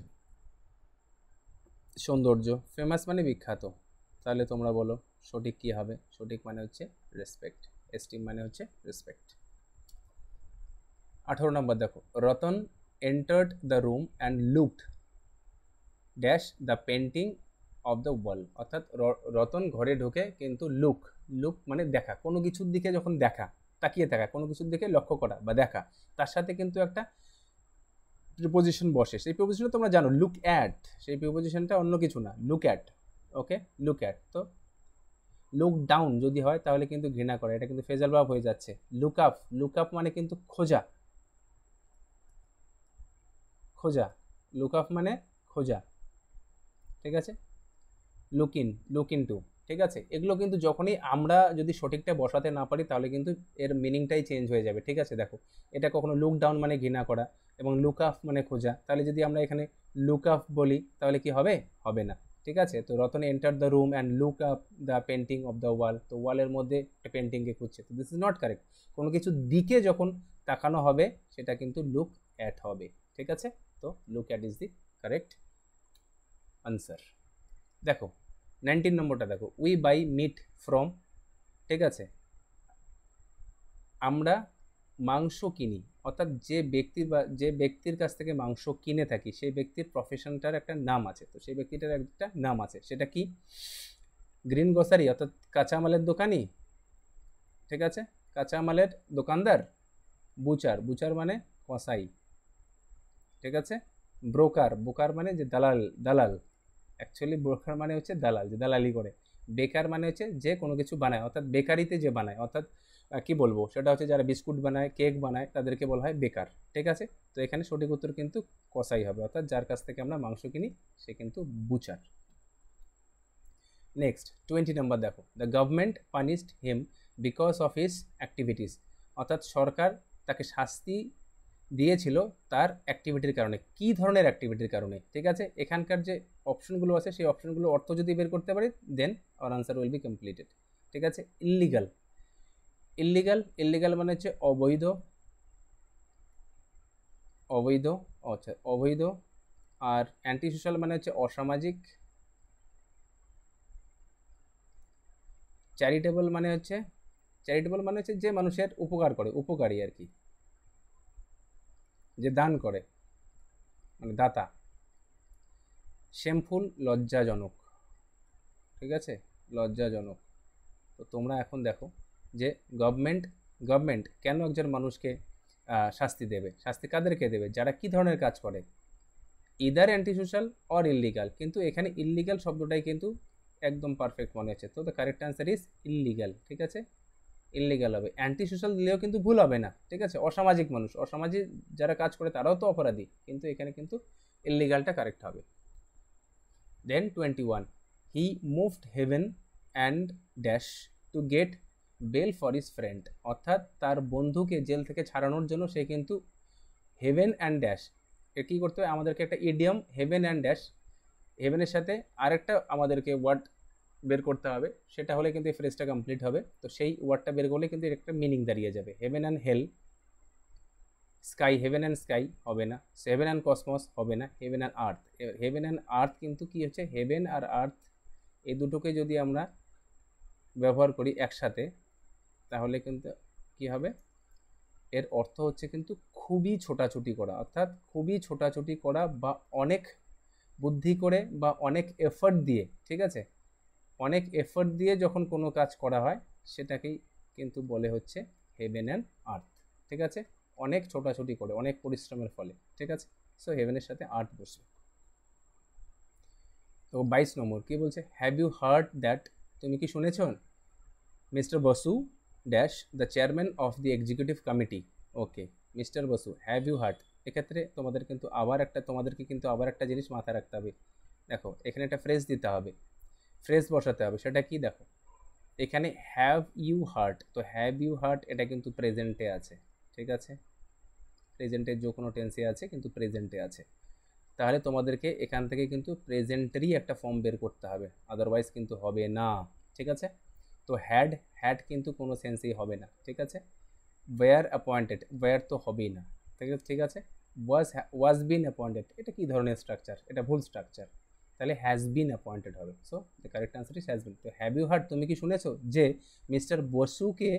সৌন্দর্য। ফেমাস মানে বিখ্যাত। তাহলে তোমরা বলো সঠিক কি হবে? সঠিক মানে হচ্ছে রেসপেক্ট, এস্টিম মানে হচ্ছে রেসপেক্ট। 18 নম্বর দেখো, Ratan entered the room and looked dash the painting of the wall. অর্থাৎ রতন ঘরে ঢোকে কিন্তু লুক, লুক মানে দেখা, কোনো কিছুর দিকে যখন দেখা, তাকিয়ে থাকা, কোনো কিছুর দিকে লক্ষ্য করা বা দেখা, তার সাথে কিন্তু একটা প্রিপোজিশন বসে। সেই প্রিপোজিশনটা তোমরা জানো, লুক অ্যাট, সেই প্রিপোজিশনটা অন্য কিছু না, look at. Okay, look at. তো লুক ডাউন যদি হয় তাহলে কিন্তু ঘৃণা করে, এটা কিন্তু ফ্রেজাল ভার্ব হয়ে যাচ্ছে। লুক আপ, লুক আপ মানে কিন্তু খোঁজা, খোঁজা, লুক আপ মানে খোঁজা, ঠিক আছে? Look in, look into, ঠিক আছে? এগুলো কিন্তু যখনই আমরা যদি সঠিকটা বসাতে না পারি তাহলে কিন্তু এর মিনিংটাই চেঞ্জ হয়ে যাবে, ঠিক আছে? দেখো এটা কখনো লুক ডাউন মানে ঘৃণা করা এবং লুক আপ মানে খোঁজা, তাহলে যদি আমরা এখানে লুক আপ বলি তাহলে কি হবে? হবে না, ঠিক আছে? তো Ratan enter the room and look up the painting of the wall, তো ওয়ালের মধ্যে একটা পেন্টিংকে খুঁজছে, তো দিস ইজ নট কারেক্ট। কোনো কিছু দিকে যখন তাকানো হবে সেটা কিন্তু লুক অ্যাট হবে, ঠিক আছে? তো look at is the correct answer. দেখো 19 নম্বরটা দেখো, উই বাই মিট ফ্রম, ঠিক আছে? আমরা মাংস কিনি, অর্থাৎ যে ব্যক্তির বা যে ব্যক্তির কাছ থেকে মাংস কিনে থাকি সেই ব্যক্তির প্রফেশনটার একটা নাম আছে, তো সেই ব্যক্তিটার একটা নাম আছে, সেটা কি? গ্রিন গ্রোসারি অর্থাৎ কাঁচামালের দোকানি, ঠিক আছে? কাঁচামালের দোকানদার। বুচার, বুচার মানে কসাই, ঠিক আছে? ব্রোকার, ব্রোকার মানে যে দালাল, দালাল। অ্যাকচুয়ালি ব্রোকার মানে হচ্ছে দালাল, যে দালালি করে। বেকার মানে হচ্ছে যে কোনো কিছু বানায়, অর্থাৎ বেকারিতে যে বানায়, অর্থাৎ কি বলবো, সেটা হচ্ছে যারা বিস্কুট বানায়, কেক বানায়, তাদেরকে বলা হয় বেকার, ঠিক আছে? তো এখানে সঠিক উত্তর কিন্তু কসাই হবে, অর্থাৎ যার কাছ থেকে আমরা মাংস কিনি সে কিন্তু বুচার। নেক্সট 20 নম্বর দেখো, the government punished him because of his activities. অর্থাৎ সরকার তাকে শাস্তি দিয়েছিল তার অ্যাক্টিভিটির কারণে। কি ধরনের অ্যাক্টিভিটির কারণে, ঠিক আছে? এখানকার যে অপশনগুলো আছে সেই অপশনগুলো অর্থ যদি বের করতে পারি then our answer will be completed, ঠিক আছে? ইল্লিগাল, ইল্লিগাল, ইল্লিগাল মানে হচ্ছে অবৈধ, অবৈধ, আচ্ছা অবৈধ। আর অ্যান্টি সোশ্যাল মানে হচ্ছে অসামাজিক। চ্যারিটেবল মানে হচ্ছে, চ্যারিটেবল মানে হচ্ছে যে মানুষের উপকার করে, উপকারী আর কি, যে দান করে, মানে দাতা। শেমফুল লজ্জাজনক, ঠিক আছে? লজ্জাজনক। তো তোমরা এখন দেখো যে গভর্নমেন্ট, গভর্নমেন্ট কেন একজন মানুষকে শাস্তি দেবে? শাস্তি কাদেরকে দেবে? যারা কি ধরনের কাজ করে, either anti social or illegal. কিন্তু এখানে ইল্লিগাল শব্দটাই কিন্তু একদম পারফেক্ট মনে হচ্ছে, তো the correct answer is illegal, ঠিক আছে? ইল্লিগাল হবে। অ্যান্টি সোশ্যাল দিলেও কিন্তু ভুল হবে না, ঠিক আছে? অসামাজিক মানুষ, অসামাজিক যারা কাজ করে তারাও তো অপরাধী, কিন্তু এখানে কিন্তু ইল্লিগালটা কারেক্ট হবে। Then 21, he moved heaven and dash to get bail for his friend. অর্থাৎ তার বন্ধুকে জেল থেকে ছাড়ানোর জন্য সে কিন্তু হেভেন অ্যান্ড ড্যাশ, এ কী করতে হবে আমাদেরকে? একটা ইডিয়ম হেভেন অ্যান্ড ড্যাশ, হেভেনের সাথে আরেকটা আমাদেরকে ওয়ার্ড বের করতে হবে, সেটা হলে কিন্তু এই ফ্রেজটা কমপ্লিট হবে। তো সেই ওয়ার্ডটা বের করলে কিন্তু একটা মিনিং দাঁড়িয়ে যাবে। Heaven and hell, sky, heaven and sky হবে না, হেভেন অ্যান্ড কসমস হবে না, heaven and earth. Heaven and earth কিন্তু কি হচ্ছে, হেভেন আর আর্থ এই দুটোকে যদি আমরা ব্যবহার করি একসাথে, তাহলে কিন্তু কি হবে, এর অর্থ হচ্ছে কিন্তু খুবই ছোটাছুটি করা, অর্থাৎ খুবই ছোটাছুটি করা বা অনেক বুদ্ধি করে বা অনেক এফর্ট দিয়ে, ঠিক আছে, অনেক এফর্ট দিয়ে যখন কোনো কাজ করা হয় সেটাকেই কিন্তু বলে হচ্ছে হেভেন অ্যান্ড আর্থ, ঠিক আছে, অনেক ছোটাছুটি করে অনেক পরিশ্রমের ফলে, ঠিক আছে। সো হেভেনের সাথে আর্থ বসবে। তো 22 নম্বর কি বলছে, হ্যাভ ইউ হার্ড দ্যাট, তুমি কি শুনেছ, Mister Basu dash the chairman of the executive committee. Okay, Mister Basu, have you heard, এক্ষেত্রে তোমাদেরকে কিন্তু আবার একটা জিনিস মাথায় রাখতে হবে। দেখো এখানে একটা ফ্রেজ দিতে হবে, ফ্রেজ বসাতে হবে, সেটা কি দেখো, এখানে হ্যাভ ইউ হার্ড, তো হ্যাভ ইউ হার্ড এটা কিন্তু প্রেজেন্টে আছে, ঠিক আছে, প্রেজেন্টের যে কোনো টেন্সে আছে কিন্তু প্রেজেন্টে আছে, তাহলে তোমাদেরকে এখান থেকে কিন্তু প্রেজেন্টেরই একটা ফর্ম বের করতে হবে, আদারওয়াইজ কিন্তু হবে না, ঠিক আছে। তো হ্যাড কিন্তু কোনো সেন্সেই হবে না, ঠিক আছে। ওয়্যার অ্যাপয়েন্টেড, ওয়্যার তো হবেই না, ঠিক আছে। ওয়াজ বিন অ্যাপয়েন্টেড, এটা কি ধরনের স্ট্রাকচার, এটা ভুল স্ট্রাকচার, তাহলে হ্যাজ বিন অ্যাপয়েন্টেড হবে। So the correct answer is has been. তো হ্যাভ ইউ হার্ড, তুমি কি শুনেছো যে মিস্টার বসুকে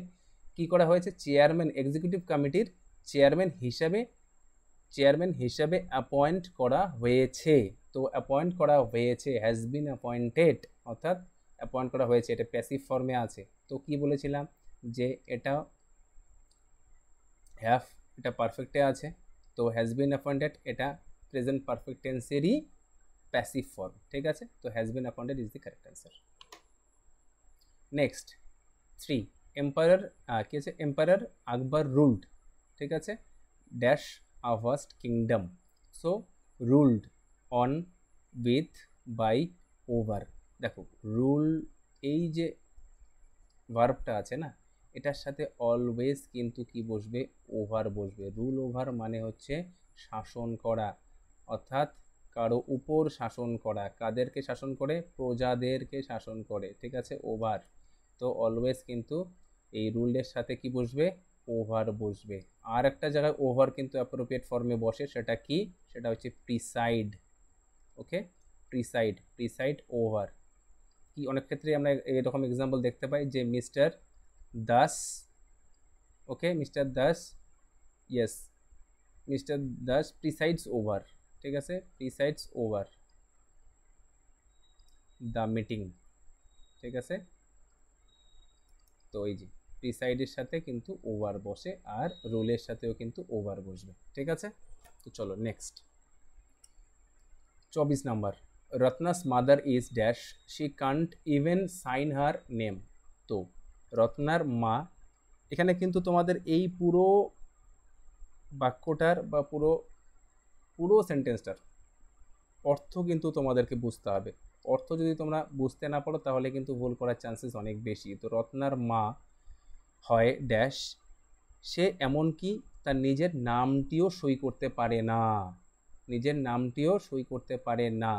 কি করা হয়েছে, চেয়ারম্যান, এক্সিকিউটিভ কমিটির চেয়ারম্যান হিসাবে অ্যাপয়েন্ট করা হয়েছে। তো অ্যাপয়েন্ট করা হয়েছে, হ্যাজ বিন অ্যাপয়েন্টেড, অর্থাৎ অ্যাপয়েন্ট করা হয়েছে, এটা প্যাসিভ ফর্মে আছে। তো কি বলেছিলাম যে এটা হ্যাভ, এটা পারফেক্টে আছে, তো হ্যাজ বিন অ্যাপয়েন্টেড এটা প্রেজেন্ট পারফেক্ট টেন্সেরই প্যাসিভ ফর্ম, ঠিক আছে। তো has been appointed is the correct answer. Next 3, empire, কি আছে, এম্পায়ার আকবর রুলড, ঠিক আছে, dash a vast kingdom. So ruled on, with, by, over. দেখো রুল, এই যে ভার্বটা আছে না, এটার সাথে অলওয়েজ কিন্তু কি বসবে, ওভার বসবে। রুল ওভার মানে হচ্ছে শাসন করা, অর্থাৎ কারো উপর শাসন করা, কাদেরকে শাসন করে, প্রজাদেরকে শাসন করে, ঠিক আছে, ওভার। তো অলওয়েজ কিন্তু এই রুলের সাথে কি বসবে, ওভার বসবে। আর একটা জায়গায় ওভার কিন্তু অ্যাপ্রোপ্রিয়েট ফর্মে বসে, সেটা কি, সেটা হচ্ছে প্রিসাইড। ওকে, প্রিসাইড ওভার। কি অনেক ক্ষেত্রে আমরা এরকম এক্সাম্পল দেখতে পাই যে mister Das, okay, mister Das, yes, mister Das presides over, ঠিক আছে, প্রিসাইডস ওভার দ্য মিটিং, ঠিক আছে। তো এই যে প্রিসাইডের সাথে কিন্তু ওভার বসে, আর রুলের সাথেও কিন্তু ওভার বসবে, ঠিক আছে। তো চলো next 24 number, Ratna's mother is dash, she can't even sign her name. তো রত্নার মা, এখানে কিন্তু তোমাদের এই পুরো বাক্যটার বা পুরো সেন্টেন্সটার অর্থ কিন্তু তোমাদেরকে বুঝতে হবে। অর্থ যদি তোমরা বুঝতে না পারো তাহলে কিন্তু ভুল করার চান্সেস অনেক বেশি। তো রত্নার মা হয় ড্যাশ, সে এমনকি তার নিজের নামটিও সই করতে পারে না, নিজের নামটিও সই করতে পারে না।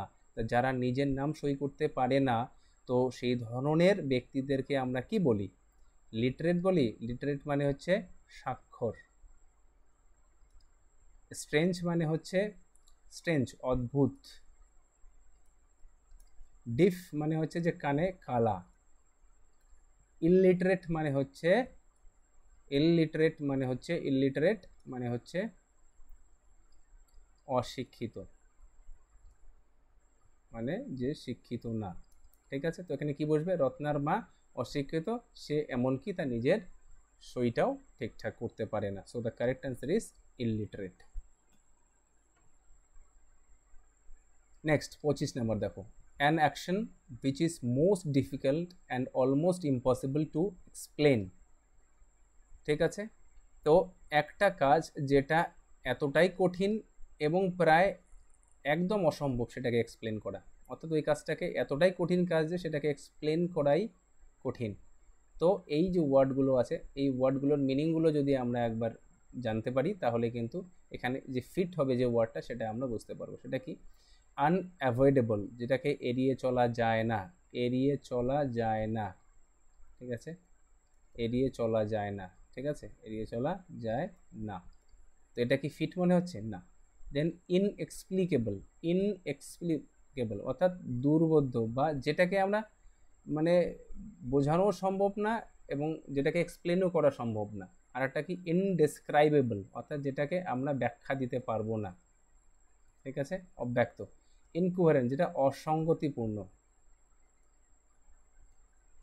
যারা নিজের নাম সই করতে পারে না, তো সেই ধরনের ব্যক্তিদেরকে আমরা কি বলি, লিটারেট বলি। লিটারেট মানে হচ্ছে স্বাক্ষর। স্ট্রেঞ্জ মানে হচ্ছে স্ট্রেঞ্জ, অদ্ভুত। ডিফ মানে হচ্ছে যে কানে কালা। ইললিটারেট মানে হচ্ছে অশিক্ষিত, মানে যে শিক্ষিত না, ঠিক আছে। তো এখানে কি বসবে, রত্নার মা অশিক্ষিত, সে এমনকি তার নিজের সইটাও ঠিকঠাক করতে পারে না। So the correct answer is illiterate. Next 25 নম্বর দেখো, an action which is most difficult and almost impossible to explain, ঠিক আছে। তো একটা কাজ যেটা এতটাই কঠিন এবং প্রায় একদম অসম্ভব সেটাকে এক্সপ্লেন করা, অর্থাৎ ওই কাজটাকে এতটাই কঠিন কাজ যে সেটাকে এক্সপ্লেন করাই কঠিন। তো এই যে ওয়ার্ডগুলো আছে, এই ওয়ার্ডগুলোর মিনিংগুলো যদি আমরা একবার জানতে পারি তাহলে কিন্তু এখানে যে ফিট হবে যে ওয়ার্ডটা সেটা আমরা বুঝতে পারবো। সেটা কি, আনঅ্যাভয়েডেবল, যেটাকে এড়িয়ে চলা যায় না, এড়িয়ে চলা যায় না, ঠিক আছে, এড়িয়ে চলা যায় না, ঠিক আছে, এড়িয়ে চলা যায় না। তো এটা কি ফিট মনে হচ্ছে? না। দেন ইনএক্সপ্লিকেবল অর্থাৎ দুর্বোধ্য বা যেটাকে আমরা মানে বোঝানো সম্ভব না এবং যেটাকে এক্সপ্লেনও করা সম্ভব না। আর একটা কি ইনডেসক্রাইবেবল অর্থাৎ যেটাকে আমরা ব্যাখ্যা দিতে পারবো না, ঠিক আছে, অব্যক্ত। ইনকোহেরেন্ট যেটা অসঙ্গতিপূর্ণ।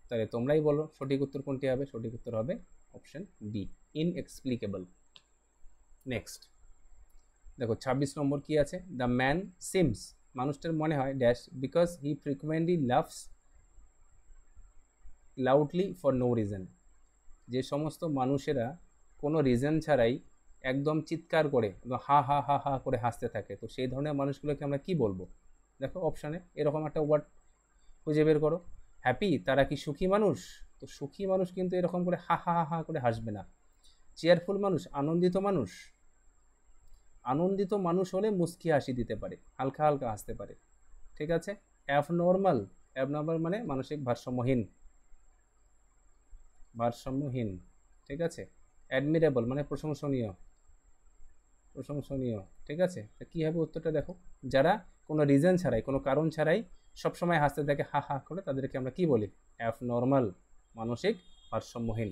তাহলে তোমরাই বলো সঠিক উত্তর কোনটি হবে? সঠিক উত্তর হবে অপশন বি, ইনএক্সপ্লিকেবল। নেক্সট দেখো 26 নম্বর কি আছে? দ্য ম্যান সিমস, মানুষটার মনে হয় dash because he frequently laughs loudly for no reason. যে সমস্ত মানুষেরা কোনো রিজন ছাড়াই একদম চিৎকার করে হা হা হা হা করে হাসতে থাকে, তো সেই ধরনের মানুষগুলোকে আমরা কি বলবো? দেখো অপশানে এরকম একটা ওয়ার্ড খুঁজে বের করো। হ্যাপি, তারা কি সুখী মানুষ? তো সুখী মানুষ কিন্তু এরকম করে হা হা হা হা করে হাসবে না। চেয়ারফুল মানুষ, আনন্দিত মানুষ, আনন্দিত মানুষ হলে মুস্কি হাসি দিতে পারে, হালকা হালকা হাসতে পারে, ঠিক আছে। অ্যাবনর্মাল, অ্যাবনর্মাল মানে মানসিক ভারসাম্যহীন, ভারসাম্যহীন, ঠিক আছে। অ্যাডমিরেবল মানে প্রশংসনীয়, প্রশংসনীয়, ঠিক আছে। তা কী হবে উত্তরটা দেখো? যারা কোনো রিজন ছাড়াই, কোনো কারণ ছাড়াই সবসময় হাসতে থাকে হা হা করে, তাদেরকে আমরা কি বলি? অ্যাবনর্মাল, মানসিক ভারসাম্যহীন।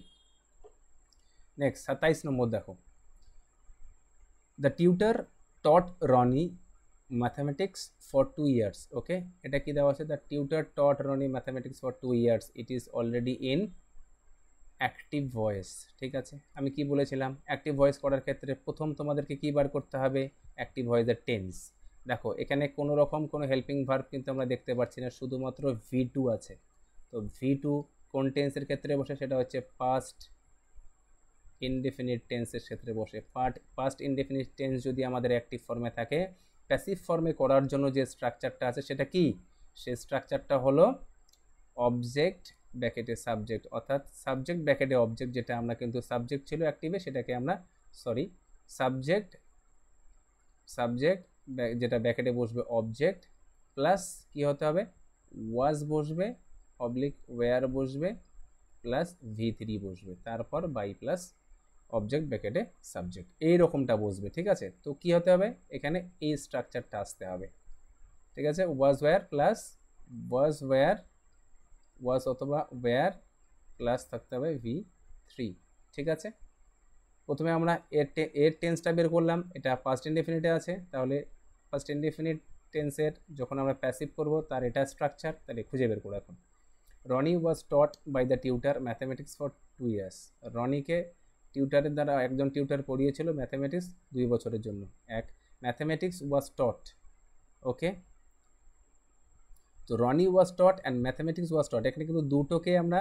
নেক্সট 27 নম্বর দেখো। The tutor taught Rony mathematics for 2 years, okay. এটা কি দেওয়া আছে? The tutor taught Rony mathematics for 2 years, it is already in active voice, ঠিক আছে। আমি কি বলেছিলাম? অ্যাক্টিভ ভয়েস করার ক্ষেত্রে প্রথম তোমাদেরকে কী বার করতে হবে? অ্যাক্টিভ ভয়েসের টেন্স। দেখো এখানে কোনো রকম কোনো হেল্পিং ভার্ব কিন্তু আমরা দেখতে পাচ্ছি না, শুধুমাত্র V2 আছে। তো V2 কোন টেন্সের ক্ষেত্রে বসে? সেটা হচ্ছে পাস্ট ইনডেফিনিট টেন্সের ক্ষেত্রে বসে। পাস্ট ইনডেফিনিট টেন্স যদি আমাদের অ্যাক্টিভ ফর্মে থাকে, প্যাসিভ ফর্মে করার জন্য যে স্ট্রাকচারটা আছে সেটা কি? সেই স্ট্রাকচারটা হলো অবজেক্ট ব্র্যাকেটে সাবজেক্ট, অর্থাৎ সাবজেক্ট ব্র্যাকেটে অবজেক্ট, যেটা আমরা কিন্তু সাবজেক্ট ছিল অ্যাক্টিভে, সেটাকে আমরা সাবজেক্ট যেটা ব্র্যাকেটে বসবে অবজেক্ট প্লাস কি হতে হবে? ওয়াজ বসবে, অবলিক ওয়্যার বসবে, প্লাস V3 বসবে, তারপর বাই প্লাস অবজেক্ট ব্র্যাকেটে সাবজেক্ট, এইরকমটা বসবে, ঠিক আছে। তো কি হতে হবে? এখানে এই স্ট্রাকচারটা আসতে হবে, ঠিক আছে। ওয়াজ ওয়্যার প্লাস ওয়াজ অথবা ওয়্যার প্লাস থাকতে হবে V3, ঠিক আছে। প্রথমে আমরা এর টেন্সটা বের করলাম, এটা পাস্ট ইনডেফিনিটে আছে, তাহলে ফার্স্ট ইনডেফিনিট টেন্সের যখন আমরা প্যাসিভ করব তার এটা স্ট্রাকচার, তাহলে খুঁজে বের করো এখন। Roni was taught by the tutor mathematics for 2 years, রনিকে টিউটারের দ্বারা একজন টিউটার পড়িয়েছিল ম্যাথামেটিক্স 2 বছরের জন্য। Mathematics was taught, okay. তো Roni was taught and mathematics was taught, এখানে কিন্তু দুটোকে আমরা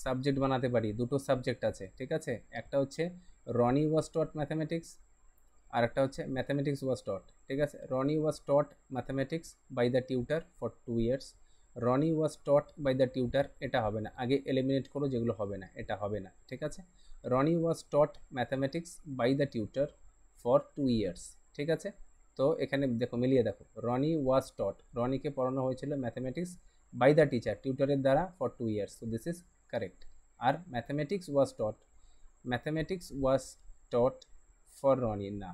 সাবজেক্ট বানাতে পারি, দুটো সাবজেক্ট আছে, ঠিক আছে। একটা হচ্ছে রনি ওয়াজ টট ম্যাথামেটিক্স, আর একটা হচ্ছে ম্যাথামেটিক্স ওয়াজ টট, ঠিক আছে। Roni was taught mathematics by the tutor for 2 years, Roni was taught by the tutor, এটা হবে না, আগে এলিমিনেট করো যেগুলো হবে না, এটা হবে না, ঠিক আছে। Roni was taught mathematics by the tutor for 2 years, ঠিক আছে। তো এখানে দেখো মিলিয়ে দেখো, রনি ওয়াজ টট, রনিকে পড়ানো হয়েছিল ম্যাথামেটিক্স বাই দ্য টিচার, টিউটারের দ্বারা for 2 years, so this is correct. আর mathematics was taught for Rony, না,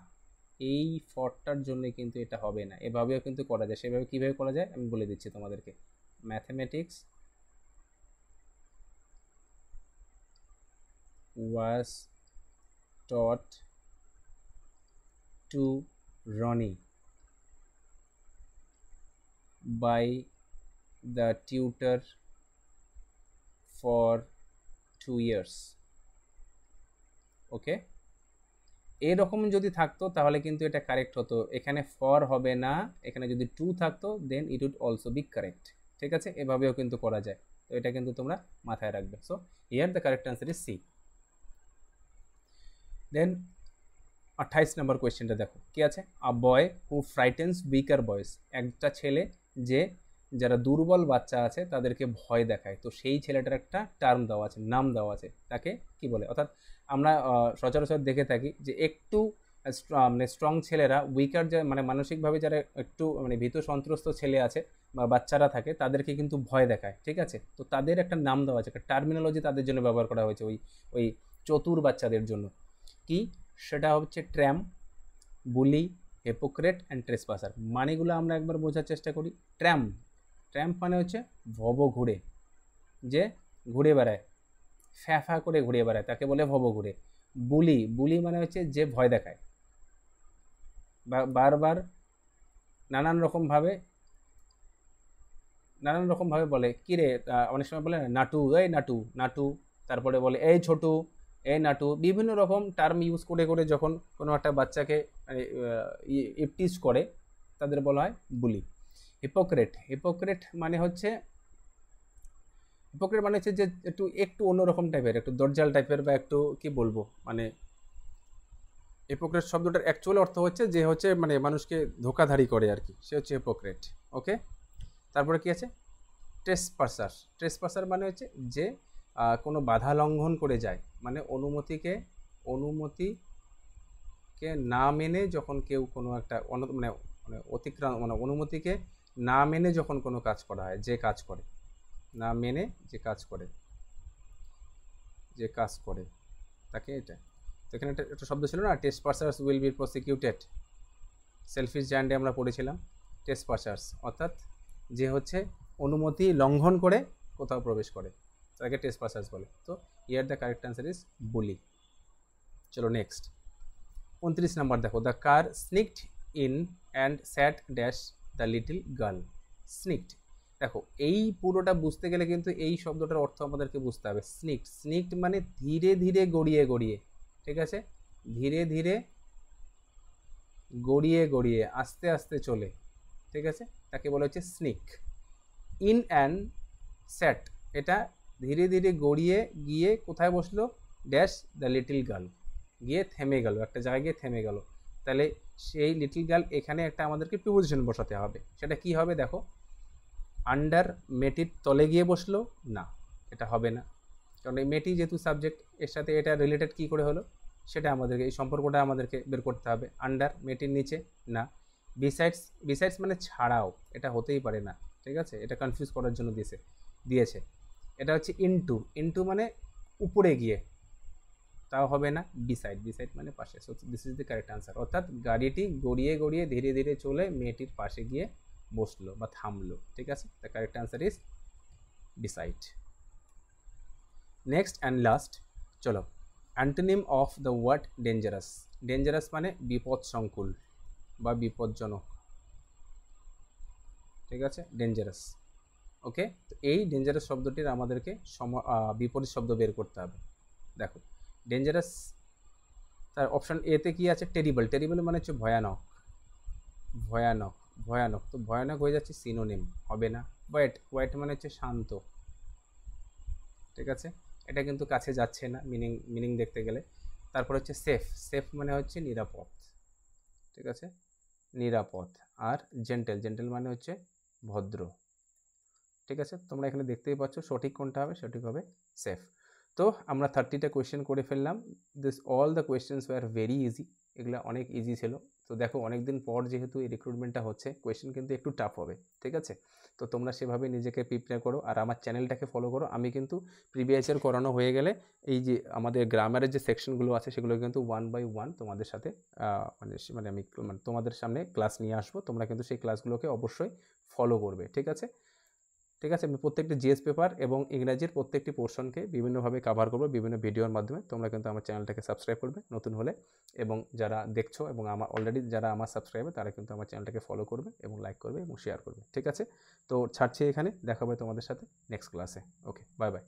এই ফরটার জন্য কিন্তু এটা হবে না, এভাবেও কিন্তু করা যায়। সেভাবে কীভাবে করা যায় আমি বলে দিচ্ছি তোমাদেরকে। Mathematics was taught to Rony by the tutor for 2 years, okay. এরকম যদি থাকতো তাহলে কিন্তু এটা কারেক্ট হতো, এখানে ফর হবে না, এখানে যদি টু থাকতো then it would also be correct, ঠিক আছে। এভাবেও কিন্তু করা যায়, তো এটা কিন্তু তোমরা মাথায় রাখবে। So here the correct answer is C. Then 28 নম্বর কোয়েশ্চেনটা দেখো কি আছে। আ বয় হু ফ্রাইটেন্স উইকার বয়েস, একটা ছেলে যে যারা দুর্বল বাচ্চা আছে তাদেরকে ভয় দেখায়, তো সেই ছেলেটার একটা টার্ম দেওয়া আছে, নাম দেওয়া আছে, তাকে কি বলে? অর্থাৎ আমরা সচরাচর দেখে থাকি যে একটু মানে স্ট্রং ছেলেরা উইকার, যে মানে মানসিকভাবে যারা একটু মানে ভীত সন্ত্রস্ত ছেলে আছে বা বাচ্চারা থাকে তাদেরকে কিন্তু ভয় দেখায়, ঠিক আছে। তো তাদের একটা নাম দেওয়া আছে, একটা টার্মিনোলজি তাদের জন্য ব্যবহার করা হয়েছে ওই ওই চতুর বাচ্চাদের জন্য। কি সেটা হচ্ছে ট্র্যাম, বুলি, হিপোক্রেট অ্যান্ড ট্রেসপাসার। মানেগুলো আমরা একবার বোঝার চেষ্টা করি। ট্র্যাম্প মানে হচ্ছে ভব ঘুরে, যে ঘুরে বেড়ায়, ফ্যা ফ্যা করে ঘুরে বেড়ায়, তাকে বলে ভব ঘুরে। বুলি মানে হচ্ছে যে ভয় দেখায়, বা বারবার নানান রকমভাবে বলে কিরে, অনেক সময় বলে না নাটু, এই নাটু নাটু, তারপরে বলে এই ছোটু, এই নাটু, বিভিন্ন রকম টার্ম ইউজ করে করে যখন কোনো একটা বাচ্চাকে ইপটিজ করে তাদের বলা হয় বুলি। হিপোক্রেট মানে হচ্ছে যে একটু একটু অন্যরকম টাইপের, একটু দরজাল টাইপের, বা একটু কি বলবো মানে হিপোক্রেট শব্দটার অ্যাকচুয়াল অর্থ হচ্ছে যে হচ্ছে মানে মানুষকে ধোকাধারি করে আর কি, সে হচ্ছে হিপোক্রেট। ওকে, তারপরে কি আছে ট্রেসপাসার মানে হচ্ছে যে কোনো বাধা লঙ্ঘন করে যায়, মানে অনুমতিকে না মেনে যখন কেউ কোনো একটা মানে মানে অতিক্রম মানে অনুমতিকে না মেনে যখন কোনো কাজ করা হয়, যে কাজ করে না মেনে যে কাজ করে তাকে এটা। তো এখানে একটা শব্দ ছিল না, ট্রেসপাসার্স উইল বি প্রসিকিউটেড, সেলফিশ জায়ান্টে আমরা পড়েছিলাম। ট্রেসপাসার্স অর্থাৎ যে হচ্ছে অনুমতি লঙ্ঘন করে কোথাও প্রবেশ করে তাকে ট্রেসপাসার্স বলে। তো here the correct answer is bully. চলো নেক্সট 29 নাম্বার দেখো, the car sneaked in and sat dash the little girl. Sneaked, দেখো এই পুরোটা বুঝতে গেলে কিন্তু এই শব্দটার অর্থ আমাদেরকে বুঝতে হবে। স্নিকড মানে ধীরে ধীরে গড়িয়ে, ঠিক আছে, ধীরে ধীরে গড়িয়ে আস্তে আস্তে চলে, ঠিক আছে, তাকে বলা হচ্ছে স্নিক। ইন অ্যান্ড স্যাট, এটা ধীরে ধীরে গড়িয়ে গিয়ে কোথায় বসলো, ড্যাশ দ্য লিটল গার্ল, গিয়ে থেমে গেল, একটা জায়গায় গিয়ে থেমে গেল। তাহলে সেই লিটল গার্ল এখানে একটা আমাদেরকে প্রিপোজিশন বসাতে হবে। সেটা কি হবে দেখো, আন্ডার মেয়েটির তলে গিয়ে বসলো, না এটা হবে না, কারণ এই মেয়েটি যেহেতু সাবজেক্ট, এর সাথে এটা রিলেটেড কি করে হলো সেটা আমাদেরকে, এই সম্পর্কটা আমাদেরকে বের করতে হবে। আন্ডার মেয়েটির নিচে, না। বিসাইডস মানে ছাড়াও, এটা হতেই পারে না, ঠিক আছে, এটা কনফিউজ করার জন্য দিয়েছে। এটা হচ্ছে ইনটু মানে উপরে গিয়ে, তাও হবে না। বিসাইড মানে পাশে। So this is the correct answer, অর্থাৎ গাড়িটি গড়িয়ে ধীরে ধীরে চলে মেয়েটির পাশে গিয়ে বসলো বা থামলো, ঠিক আছে। The correct answer is beside. Next and last, চলো, antonym of the word dangerous মানে বিপদসংকুল বা বিপজ্জনক, ঠিক আছে, ডেঞ্জারাস। ওকে, তো এই ডেঞ্জারাস শব্দটির আমাদেরকে বিপরীত শব্দ বের করতে হবে। দেখো ডেঞ্জারাস, তার অপশন এতে কি আছে, টেরিবল মানে হচ্ছে ভয়ানক, তো ভয়ানক হয়ে যাচ্ছে সিনোনিম, হবে না। ওয়েট মানে হচ্ছে শান্ত, ঠিক আছে, এটা কিন্তু কাছে যাচ্ছে না মিনিং দেখতে গেলে। তারপর হচ্ছে সেফ মানে হচ্ছে নিরাপদ, ঠিক আছে, নিরাপদ। আর জেন্টেল মানে হচ্ছে ভদ্র, ঠিক আছে। তোমরা এখানে দেখতেই পাচ্ছ সঠিক কোনটা হবে, সঠিক হবে সেফ। তো আমরা 30টা কোয়েশ্চেন করে ফেললাম। All the questions were very easy, এগুলো অনেক ইজি ছিল। তো দেখো অনেকদিন পর যেহেতু এই রিক্রুটমেন্টটা হচ্ছে, কোয়েশ্চেন কিন্তু একটু টাফ হবে, ঠিক আছে। তো তোমরা সেভাবে নিজেকে প্রিপেয়ার করো আর আমার চ্যানেলটাকে ফলো করো। আমি কিন্তু প্রিভিয়াস ইয়ার করানো হয়ে গেলে এই যে আমাদের গ্রামারের যে সেকশনগুলো আছে সেগুলো কিন্তু 1 by 1 তোমাদের সাথে মানে আমি তোমাদের সামনে ক্লাস নিয়ে আসবো। তোমরা কিন্তু সেই ক্লাসগুলোকে অবশ্যই ফলো করবে, ঠিক আছে। আমি প্রত্যেকটি জিএস পেপার এবং ইংরাজির প্রত্যেকটি পোর্শনকে বিভিন্নভাবে কভার করবো বিভিন্ন ভিডিওর মাধ্যমে। তোমরা কিন্তু আমার চ্যানেলটাকে সাবস্ক্রাইব করবে নতুন হলে, এবং যারা দেখছো এবং আমার অলরেডি যারা আমার সাবস্ক্রাইবার তারা কিন্তু আমার চ্যানেলটাকে ফলো করবে এবং লাইক করবে এবং শেয়ার করবে, ঠিক আছে। তো ছাড়ছি এখানে, দেখা হবে তোমাদের সাথে নেক্সট ক্লাসে। ওকে, বাই বাই।